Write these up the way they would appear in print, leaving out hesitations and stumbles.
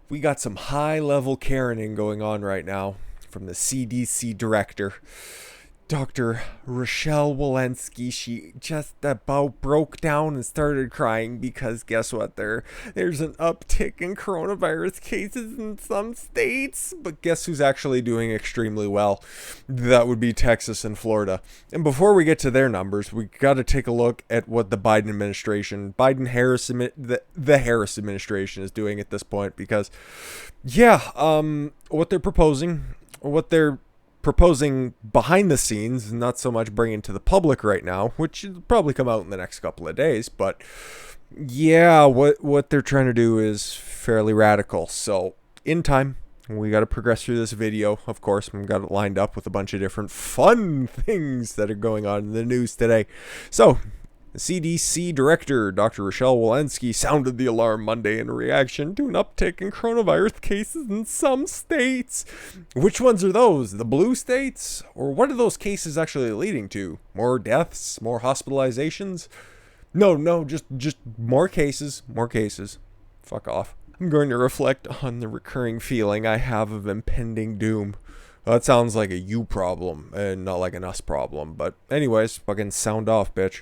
We got some high-level Karening going on right now from the CDC director, Dr. Rochelle Walensky. She just about broke down and started crying because guess what? There's an uptick in coronavirus cases in some states, but guess who's actually doing extremely well? That would be Texas and Florida. And before we get to their numbers, we got to take a look at what the Biden administration, the Harris administration is doing at this point because, what they're proposing behind the scenes, not so much bringing to the public right now, which will probably come out in the next couple of days, but what they're trying to do is fairly radical. So in time, we got to progress through this video. Of course, we've got it lined up with a bunch of different fun things that are going on in the news today. So the CDC director, Dr. Rochelle Walensky, sounded the alarm Monday in reaction to an uptick in coronavirus cases in some states. Which ones are those? The blue states? Or what are those cases actually leading to? More deaths? More hospitalizations? No, just more cases. More cases. Fuck off. I'm going to reflect on the recurring feeling I have of impending doom. Well, that sounds like a you problem and not like an us problem. But anyways, fucking sound off, bitch.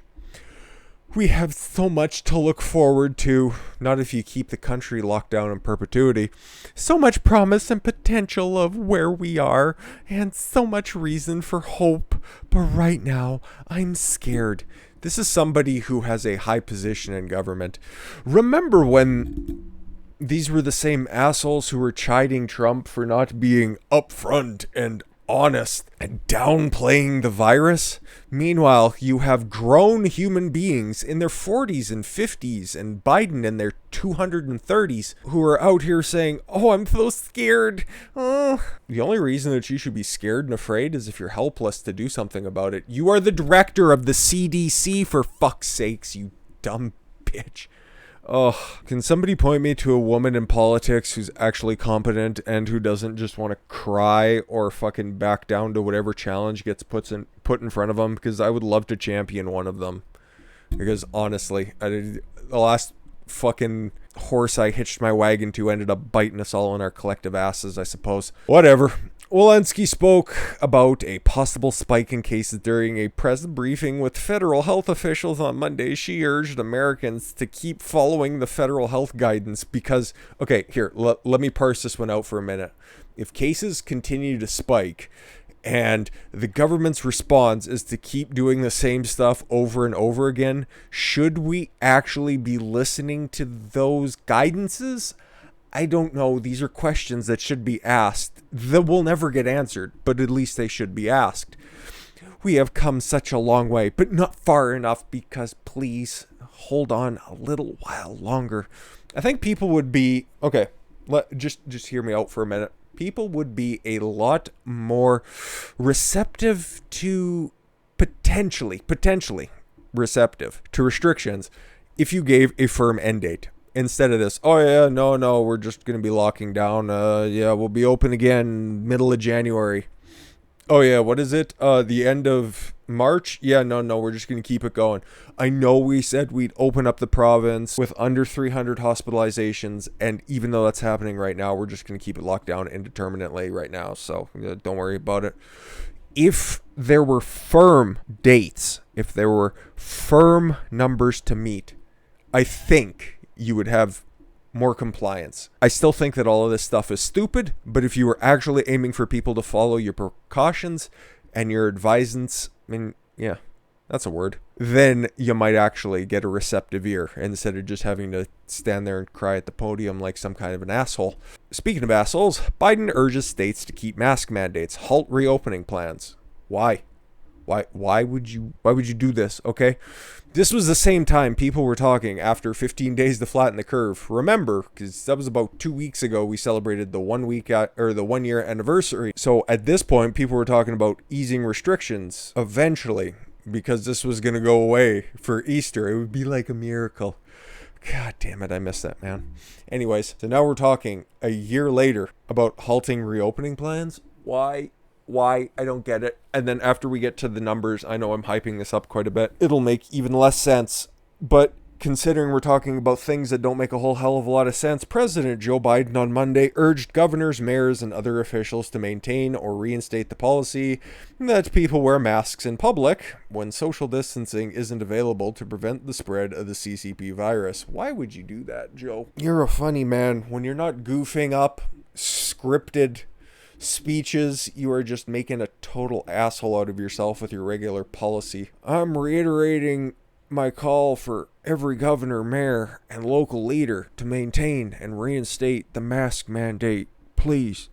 We have so much to look forward to, not if you keep the country locked down in perpetuity. So much promise and potential of where we are, and so much reason for hope. But right now, I'm scared. This is somebody who has a high position in government. Remember when these were the same assholes who were chiding Trump for not being upfront and honest and downplaying the virus? Meanwhile, you have grown human beings in their 40s and 50s and Biden in their 230s who are out here saying, "Oh, I'm so scared." The only reason that you should be scared and afraid is if you're helpless to do something about it. You are the director of the CDC, for fuck's sakes, you dumb bitch. Oh, can somebody point me to a woman in politics who's actually competent and who doesn't just want to cry or fucking back down to whatever challenge gets put in front of them? Because I would love to champion one of them. Because honestly, the last fucking horse I hitched my wagon to ended up biting us all in our collective asses, I suppose. Whatever. Walensky spoke about a possible spike in cases during a press briefing with federal health officials on Monday. She urged Americans to keep following the federal health guidance because, okay, here, let me parse this one out for a minute. If cases continue to spike and the government's response is to keep doing the same stuff over and over again, should we actually be listening to those guidances? I don't know. These are questions that should be asked that will never get answered, but at least they should be asked. We have come such a long way, but not far enough because please hold on a little while longer. I think people would be, okay, just hear me out for a minute. People would be a lot more receptive to potentially receptive to restrictions if you gave a firm end date. Instead of this, oh yeah, no, we're just going to be locking down. We'll be open again middle of January. Oh yeah, what is it? The end of March? Yeah, no, we're just going to keep it going. I know we said we'd open up the province with under 300 hospitalizations, and even though that's happening right now, we're just going to keep it locked down indeterminately right now, so don't worry about it. If there were firm dates, if there were firm numbers to meet, I think you would have more compliance. I still think that all of this stuff is stupid, but if you were actually aiming for people to follow your precautions and your advisements, that's a word, then you might actually get a receptive ear instead of just having to stand there and cry at the podium like some kind of an asshole. Speaking of assholes, Biden urges states to keep mask mandates, halt reopening plans. Why? Why would you do this? Okay. This was the same time people were talking after 15 days to flatten the curve. Remember, because that was about 2 weeks ago, we celebrated the 1 year anniversary. So at this point, people were talking about easing restrictions eventually because this was going to go away for Easter. It would be like a miracle. God damn it, I missed that, man. Anyways, so now we're talking a year later about halting reopening plans. Why? I don't get it. And then after we get to the numbers, I know I'm hyping this up quite a bit. It'll make even less sense. But considering we're talking about things that don't make a whole hell of a lot of sense, President Joe Biden on Monday urged governors, mayors, and other officials to maintain or reinstate the policy that people wear masks in public when social distancing isn't available to prevent the spread of the CCP virus. Why would you do that, Joe? You're a funny man. When you're not goofing up scripted speeches, you are just making a total asshole out of yourself with your regular policy. I'm reiterating my call for every governor, mayor, and local leader to maintain and reinstate the mask mandate. Please.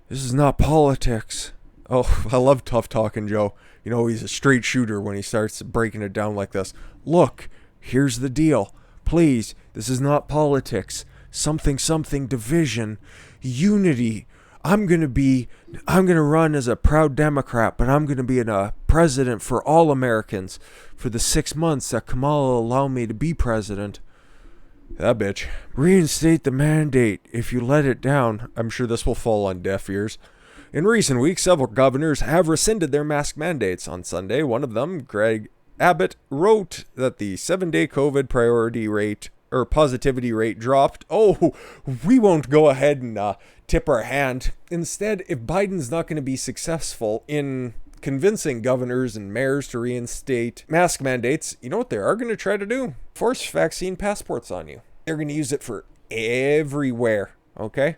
This is not politics. Oh, I love tough talking Joe. You know, he's a straight shooter when he starts breaking it down like this. Look, here's the deal. Please, this is not politics. Something division, unity. I'm going to run as a proud Democrat, but I'm going to be a president for all Americans for the 6 months that Kamala allow me to be president. That bitch. Reinstate the mandate. If you let it down, I'm sure this will fall on deaf ears. In recent weeks, several governors have rescinded their mask mandates. On Sunday, one of them, Greg Abbott, wrote that the 7-day COVID positivity rate dropped. Oh, we won't go ahead and tip our hand. Instead, if Biden's not going to be successful in convincing governors and mayors to reinstate mask mandates, you know what they are going to try to do? Force vaccine passports on you. They're going to use it for everywhere, okay?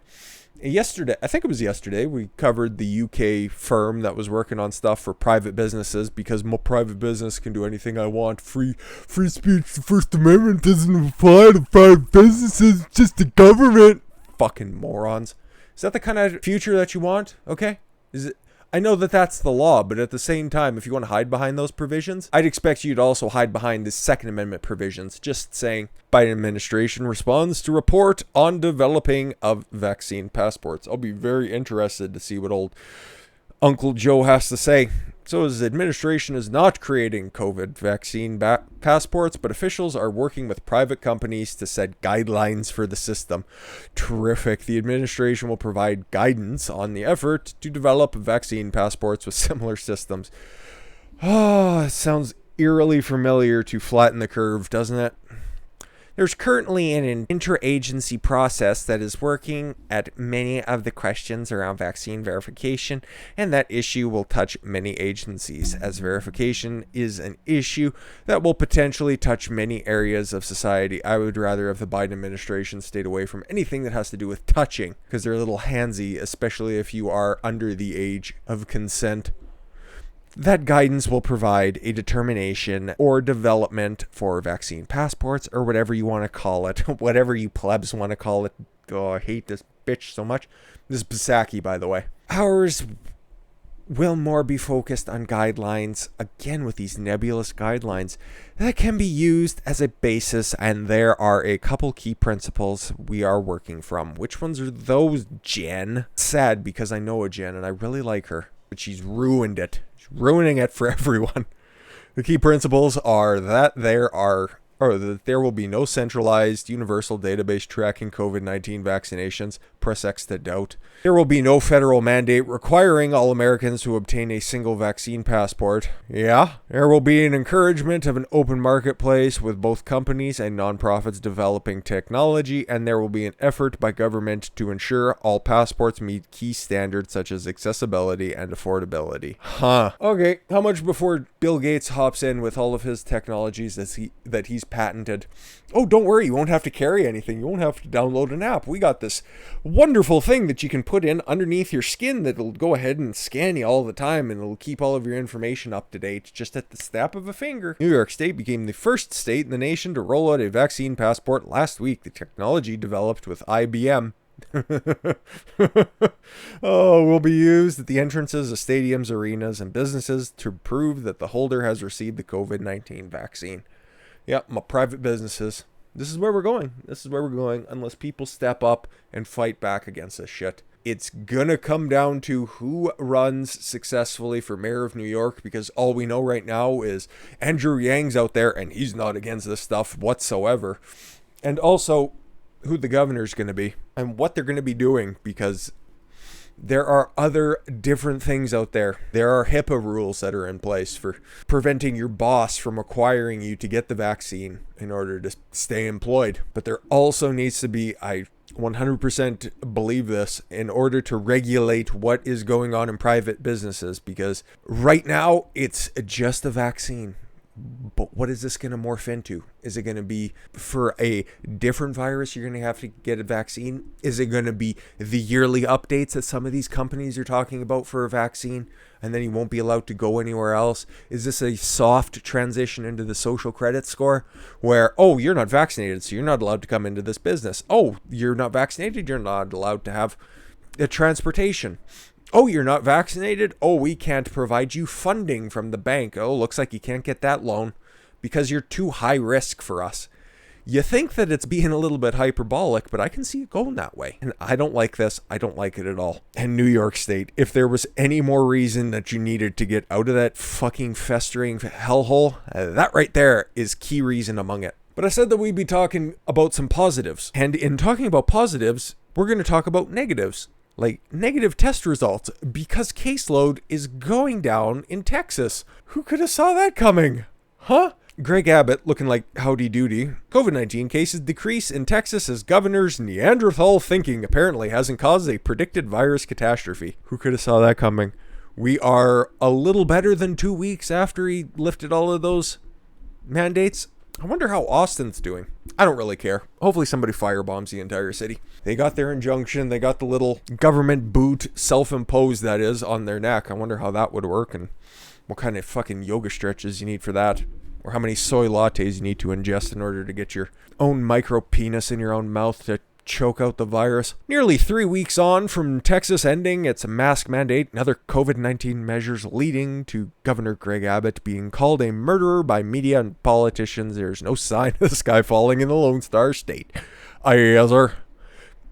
I think it was yesterday, we covered the UK firm that was working on stuff for private businesses because my private business can do anything I want. Free speech, the First Amendment doesn't apply to private businesses, just the government. Fucking morons. Is that the kind of future that you want? Okay? I know that that's the law, but at the same time, if you want to hide behind those provisions, I'd expect you to also hide behind the Second Amendment provisions. Just saying, Biden administration responds to report on developing of vaccine passports. I'll be very interested to see what old Uncle Joe has to say. So his administration is not creating COVID vaccine passports, but officials are working with private companies to set guidelines for the system. Terrific. The administration will provide guidance on the effort to develop vaccine passports with similar systems. Oh, it sounds eerily familiar to Flatten the Curve, doesn't it? There's currently an interagency process that is working at many of the questions around vaccine verification, and that issue will touch many agencies, as verification is an issue that will potentially touch many areas of society. I would rather have the Biden administration stayed away from anything that has to do with touching, because they're a little handsy, especially if you are under the age of consent. That guidance will provide a determination or development for vaccine passports, or whatever you want to call it, whatever you plebs want to call it. Oh, I hate this bitch so much. This is Psaki, by the way. Ours will more be focused on guidelines, again with these nebulous guidelines, that can be used as a basis, and there are a couple key principles we are working from. Which ones are those, Jen? Sad, because I know a Jen, and I really like her, but she's ruined it. Ruining it for everyone. The key principles are that there will be no centralized universal database tracking COVID-19 vaccinations. Press X to doubt. There will be no federal mandate requiring all Americans to obtain a single vaccine passport. Yeah. There will be an encouragement of an open marketplace with both companies and nonprofits developing technology, and there will be an effort by government to ensure all passports meet key standards such as accessibility and affordability. Okay, how much before Bill Gates hops in with all of his technologies that he's patented? Oh, don't worry, you won't have to carry anything. You won't have to download an app. We got this wonderful thing that you can put in underneath your skin that'll go ahead and scan you all the time, and it'll keep all of your information up to date just at the snap of a finger. New York State became the first state in the nation to roll out a vaccine passport last week. The technology developed with IBM will be used at the entrances of stadiums, arenas, and businesses to prove that the holder has received the COVID-19 vaccine. Yep, my private businesses. This is where we're going. This is where we're going unless people step up and fight back against this shit. It's gonna come down to who runs successfully for mayor of New York, because all we know right now is Andrew Yang's out there and he's not against this stuff whatsoever. And also who the governor's going to be and what they're going to be doing, because There are other different things out there. There are HIPAA rules that are in place for preventing your boss from acquiring you to get the vaccine in order to stay employed. But there also needs to be, I 100% believe this, in order to regulate what is going on in private businesses, because right now it's just a vaccine. But what is this going to morph into? Is it going to be for a different virus you're going to have to get a vaccine? Is it going to be the yearly updates that some of these companies are talking about for a vaccine, and then you won't be allowed to go anywhere else? Is this a soft transition into the social credit score where, oh, you're not vaccinated, so you're not allowed to come into this business. Oh, you're not vaccinated, you're not allowed to have a transportation. Oh, you're not vaccinated? Oh, we can't provide you funding from the bank. Oh, looks like you can't get that loan because you're too high risk for us. You think that it's being a little bit hyperbolic, but I can see it going that way. And I don't like this. I don't like it at all. And New York State, if there was any more reason that you needed to get out of that fucking festering hellhole, that right there is key reason among it. But I said that we'd be talking about some positives. And in talking about positives, we're going to talk about negatives. Like negative test results, because caseload is going down in Texas. Who could have saw that coming? Huh? Greg Abbott looking like howdy doody. COVID-19 cases decrease in Texas as governor's Neanderthal thinking apparently hasn't caused a predicted virus catastrophe. Who could have saw that coming? We are a little better than 2 weeks after he lifted all of those mandates. I wonder how Austin's doing. I don't really care. Hopefully somebody firebombs the entire city. They got their injunction. They got the little government boot, self-imposed that is, on their neck. I wonder how that would work and what kind of fucking yoga stretches you need for that. Or how many soy lattes you need to ingest in order to get your own micro penis in your own mouth to choke out the virus. Nearly 3 weeks on from Texas ending its mask mandate and other COVID-19 measures leading to Governor Greg Abbott being called a murderer by media and politicians, there's no sign of the sky falling in the Lone Star State. Yes, sir.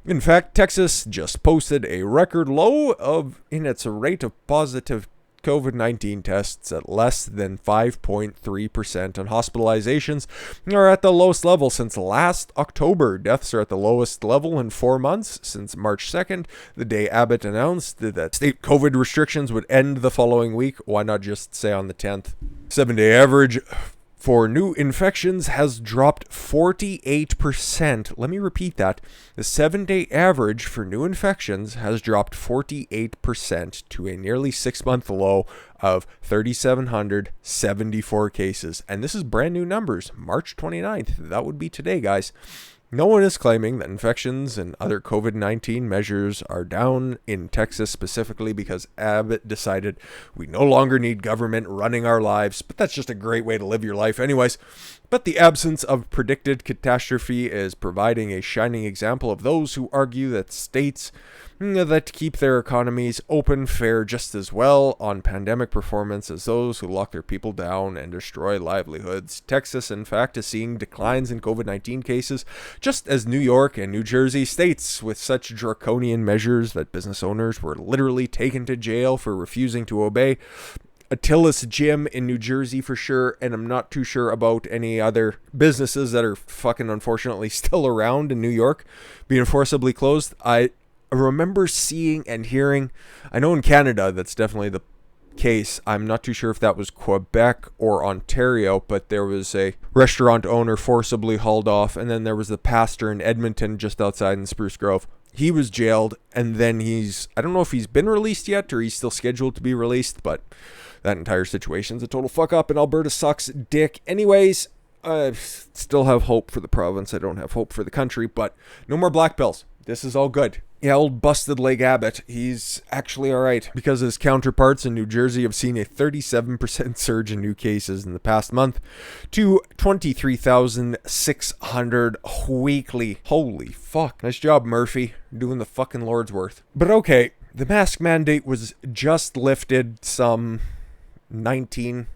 In fact, Texas just posted a record low in its rate of positive COVID-19 tests at less than 5.3%, and hospitalizations are at the lowest level since last October. Deaths are at the lowest level in 4 months since March 2nd, the day Abbott announced that state COVID restrictions would end the following week. Why not just say on the 10th? 7-day average for new infections has dropped 48%. Let me repeat that. The 7-day average for new infections has dropped 48% to a nearly 6-month low of 3,774 cases. And this is brand new numbers, March 29th. That would be today, guys. No one is claiming that infections and other COVID-19 measures are down in Texas specifically because Abbott decided we no longer need government running our lives, but that's just a great way to live your life anyways. But the absence of predicted catastrophe is providing a shining example of those who argue that states that keep their economies open fare just as well on pandemic performance as those who lock their people down and destroy livelihoods. Texas, in fact, is seeing declines in COVID-19 cases, just as New York and New Jersey, states with such draconian measures that business owners were literally taken to jail for refusing to obey. Attila's Gym in New Jersey for sure, and I'm not too sure about any other businesses that are fucking unfortunately still around in New York being forcibly closed. I remember seeing and hearing, I know in Canada that's definitely the case. I'm not too sure if that was Quebec or Ontario, but there was a restaurant owner forcibly hauled off, and then there was the pastor in Edmonton just outside in Spruce Grove. He was jailed, and then I don't know if he's been released yet or he's still scheduled to be released, but that entire situation's a total fuck up, and Alberta sucks dick. Anyways, I still have hope for the province. I don't have hope for the country, but no more black pills. This is all good. Yeah, old busted leg Abbott, he's actually alright, because his counterparts in New Jersey have seen a 37% surge in new cases in the past month to 23,600 weekly. Holy fuck. Nice job, Murphy. Doing the fucking Lord's worth. But okay, the mask mandate was just lifted some 18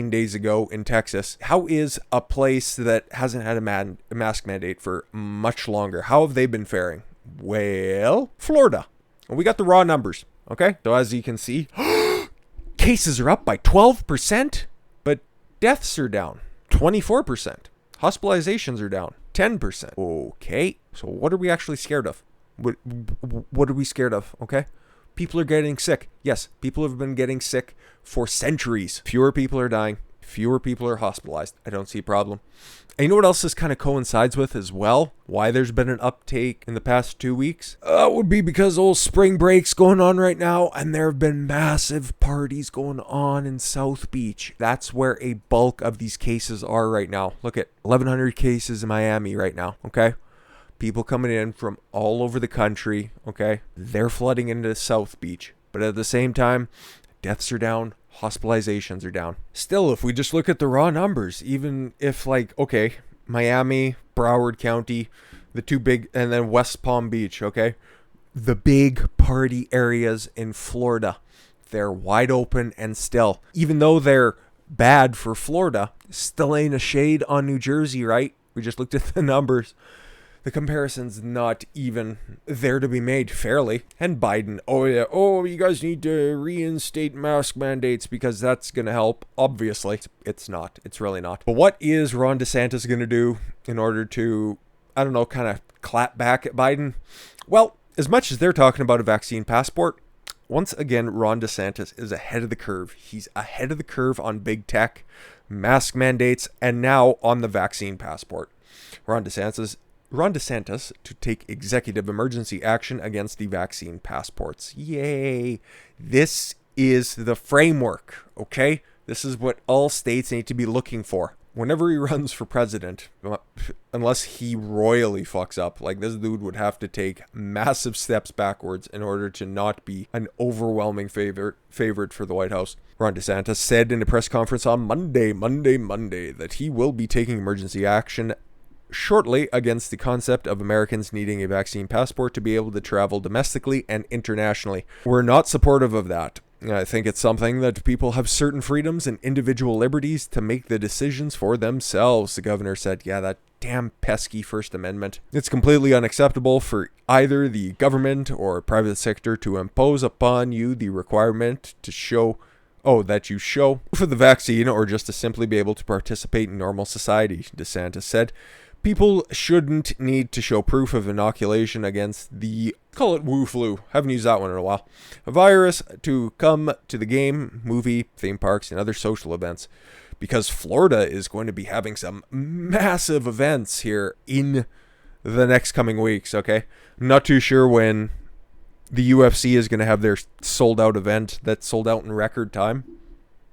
days ago in Texas. How is a place that hasn't had a mask mandate for much longer? How have they been faring? Well, Florida. We got the raw numbers, okay? So as you can see, cases are up by 12%, but deaths are down 24%. Hospitalizations are down 10%. Okay, so what are we actually scared of? What are we scared of, okay? people are getting sick. Yes, people have been getting sick for centuries. Fewer people are dying. Fewer people are hospitalized. I don't see a problem. And you know what else this kind of coincides with as well? Why there's been an uptake in the past 2 weeks? Would be because old spring break's going on right now, and there have been massive parties going on in South Beach. That's where a bulk of these cases are right now. Look at 1,100 cases in Miami right now, okay? People coming in from all over the country, okay? They're flooding into South Beach. But at the same time, deaths are down. Hospitalizations are down. Still, if we just look at the raw numbers, even if okay, Miami, Broward County, the two big, and then West Palm Beach, okay? The big party areas in Florida, they're wide open and still. Even though they're bad for Florida, still ain't a shade on New Jersey, right? We just looked at the numbers. The comparison's not even there to be made fairly. And Biden, you guys need to reinstate mask mandates because that's going to help. Obviously, it's not. It's really not. But what is Ron DeSantis going to do in order to, kind of clap back at Biden? Well, as much as they're talking about a vaccine passport, once again, Ron DeSantis is ahead of the curve. He's ahead of the curve on big tech, mask mandates, and now on the vaccine passport. Ron DeSantis to take executive emergency action against the vaccine passports. Yay. This is the framework, okay? This is what all states need to be looking for. Whenever he runs for president, unless he royally fucks up, this dude would have to take massive steps backwards in order to not be an overwhelming favorite for the White House. Ron DeSantis said in a press conference on Monday, that he will be taking emergency action shortly against the concept of Americans needing a vaccine passport to be able to travel domestically and internationally. We're not supportive of that. I think it's something that people have certain freedoms and individual liberties to make the decisions for themselves, the governor said. Yeah, that damn pesky First Amendment. It's completely unacceptable for either the government or private sector to impose upon you the requirement to show that you show for the vaccine or just to simply be able to participate in normal society, DeSantis said. People shouldn't need to show proof of inoculation against the, call it Wu flu, haven't used that one in a while, a virus to come to the game, movie, theme parks, and other social events. Because Florida is going to be having some massive events here in the next coming weeks, okay? I'm not too sure when the UFC is going to have their sold out event that's sold out in record time.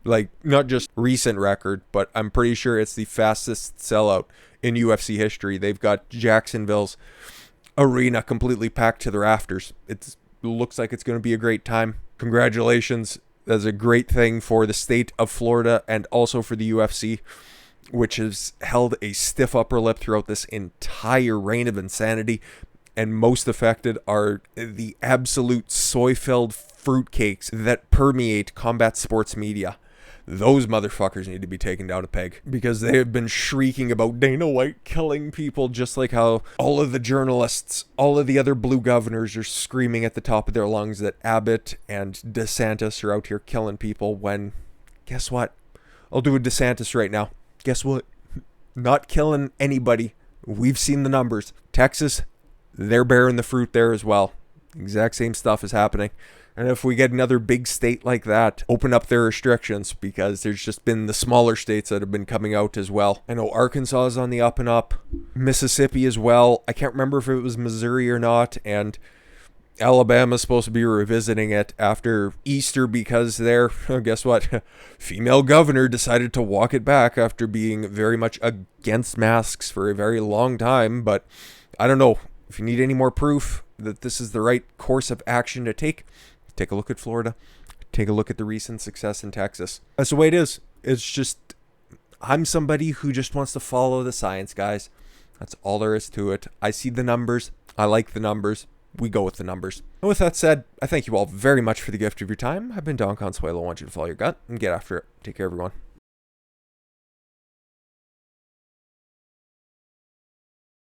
Not just recent record, but I'm pretty sure it's the fastest sellout in UFC history. They've got Jacksonville's arena completely packed to the rafters. It looks like it's going to be a great time. Congratulations. That's a great thing for the state of Florida and also for the UFC, which has held a stiff upper lip throughout this entire reign of insanity. And most affected are the absolute soy-filled fruitcakes that permeate combat sports media. Those motherfuckers need to be taken down a peg because they have been shrieking about Dana White killing people, just like how all of the journalists, all of the other blue governors are screaming at the top of their lungs that Abbott and DeSantis are out here killing people when, guess what? I'll do a DeSantis right now. Guess what? Not killing anybody. We've seen the numbers. Texas, they're bearing the fruit there as well. Exact same stuff is happening. And if we get another big state like that, open up their restrictions, because there's just been the smaller states that have been coming out as well. I know Arkansas is on the up and up, Mississippi as well. I can't remember if it was Missouri or not, and Alabama's supposed to be revisiting it after Easter because their, guess what, female governor decided to walk it back after being very much against masks for a very long time. But I don't know, if you need any more proof that this is the right course of action to take a look at Florida. Take a look at the recent success in Texas. That's the way it is. It's just, I'm somebody who just wants to follow the science, guys. That's all there is to it. I see the numbers. I like the numbers. We go with the numbers. And with that said, I thank you all very much for the gift of your time. I've been Don Consuelo. I want you to follow your gut and get after it. Take care, everyone.